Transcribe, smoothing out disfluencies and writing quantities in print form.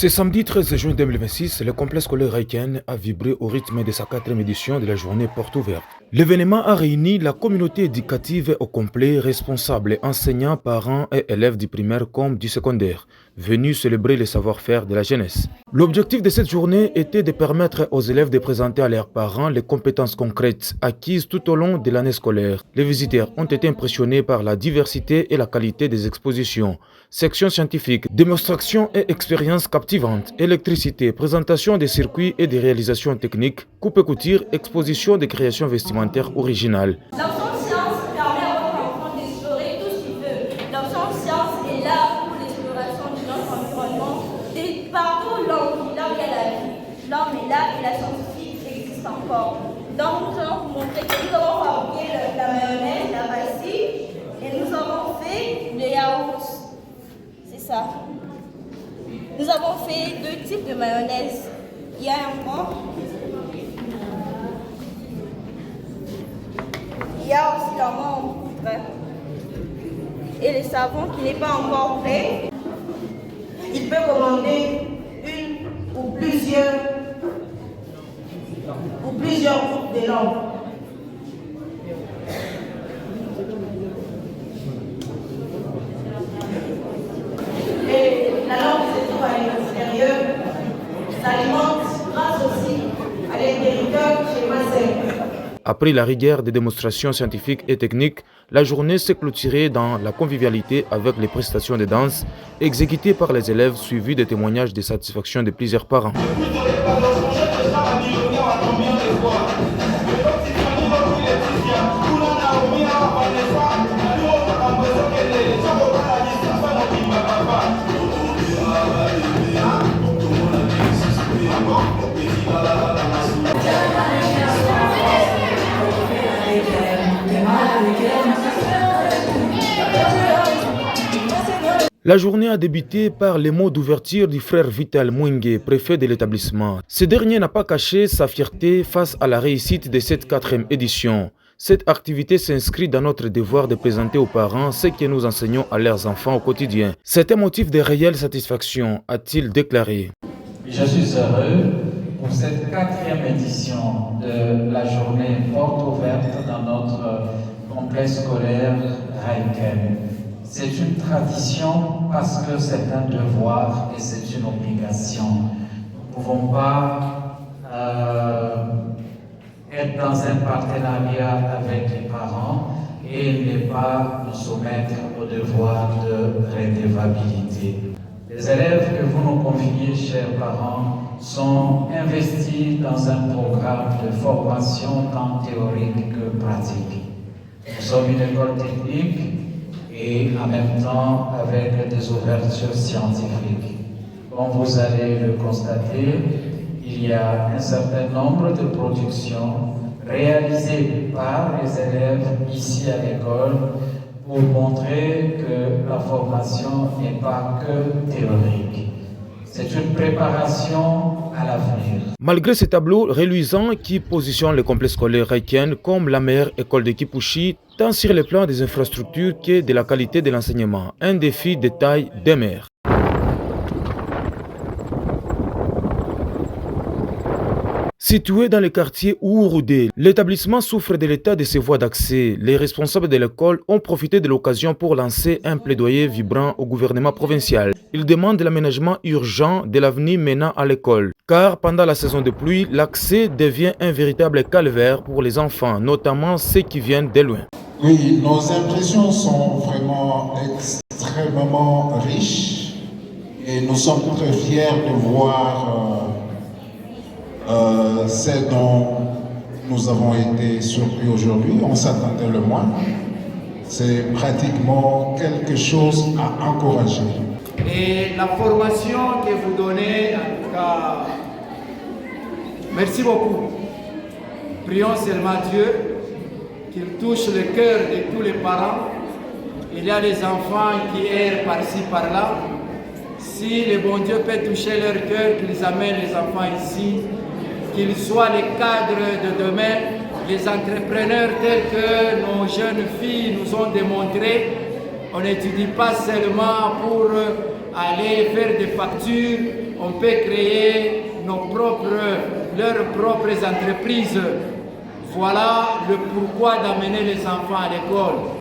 Ce samedi 13 juin 2026, le complexe scolaire Raiken a vibré au rythme de sa quatrième édition de la journée porte ouverte. L'événement a réuni la communauté éducative au complet, responsables, enseignants, parents et élèves du primaire comme du secondaire, venus célébrer le savoir-faire de la jeunesse. L'objectif de cette journée était de permettre aux élèves de présenter à leurs parents les compétences concrètes acquises tout au long de l'année scolaire. Les visiteurs ont été impressionnés par la diversité et la qualité des expositions, sections scientifiques, démonstrations et expériences captivantes, électricité, présentation des circuits et des réalisations techniques, coupe-couture, exposition des créations vestimentaires originales. L'option science permet à votre enfant d'explorer tout ce qu'il veut. L'option science est là pour l'exploration de notre environnement. Et partout là où il y a la vie, l'homme est là et la scientifique existe encore. Donc nous allons vous montrer que nous avons fabriqué la mayonnaise, la pastille, et nous avons fait le yaourt. C'est ça. Nous avons fait deux types de mayonnaise. Il y a un mort. Il y a aussi la mort en poudre. Et le savon qui n'est pas encore prêt. Il peut commander une ou plusieurs groupes de langues. Et la langue se trouve à l'extérieur, s'alimente grâce aussi à l'intérieur chez Marseille. Après la rigueur des démonstrations scientifiques et techniques, la journée s'est clôturée dans la convivialité avec les prestations de danse exécutées par les élèves suivies des témoignages de satisfaction de plusieurs parents. La journée a débuté par les mots d'ouverture du frère Vital Mouingue, préfet de l'établissement. Ce dernier n'a pas caché sa fierté face à la réussite de cette quatrième édition. Cette activité s'inscrit dans notre devoir de présenter aux parents ce que nous enseignons à leurs enfants au quotidien. C'est un motif de réelle satisfaction, a-t-il déclaré. Je suis heureux pour cette quatrième édition de la journée porte ouverte dans notre complexe scolaire Raiken. C'est une tradition parce que c'est un devoir et c'est une obligation. Nous ne pouvons pas être dans un partenariat avec les parents et ne pas nous soumettre au devoir de redevabilité. Les élèves que vous nous confiez, chers parents, sont investis dans un programme de formation tant théorique que pratique. Nous sommes une école technique et en même temps avec des ouvertures scientifiques. Comme vous allez le constater, il y a un certain nombre de productions réalisées par les élèves ici à l'école pour montrer que la formation n'est pas que théorique. C'est une préparation à l'avenir. Malgré ces tableaux reluisants qui positionnent le complexe scolaire Raiken comme la meilleure école de Kipushi, tant sur le plan des infrastructures que de la qualité de l'enseignement, un défi de taille des mères. Situé dans le quartier Ouroudé, l'établissement souffre de l'état de ses voies d'accès. Les responsables de l'école ont profité de l'occasion pour lancer un plaidoyer vibrant au gouvernement provincial. Ils demandent l'aménagement urgent de l'avenue menant à l'école, car pendant la saison de pluie, l'accès devient un véritable calvaire pour les enfants, notamment ceux qui viennent de loin. Oui, nos impressions sont vraiment extrêmement riches et nous sommes très fiers de voir ce dont nous avons été surpris aujourd'hui. On s'attendait le moins. C'est pratiquement quelque chose à encourager. Et la formation que vous donnez, en tout cas, merci beaucoup. Prions seulement Dieu qu'il touche le cœur de tous les parents. Il y a des enfants qui errent par-ci, par-là. Si le bon Dieu peut toucher leur cœur, qu'ils amènent les enfants ici, qu'ils soient les cadres de demain, les entrepreneurs tels que nos jeunes filles nous ont démontré. On n'étudie pas seulement pour aller faire des factures, on peut créer leurs propres entreprises. Voilà le pourquoi d'amener les enfants à l'école.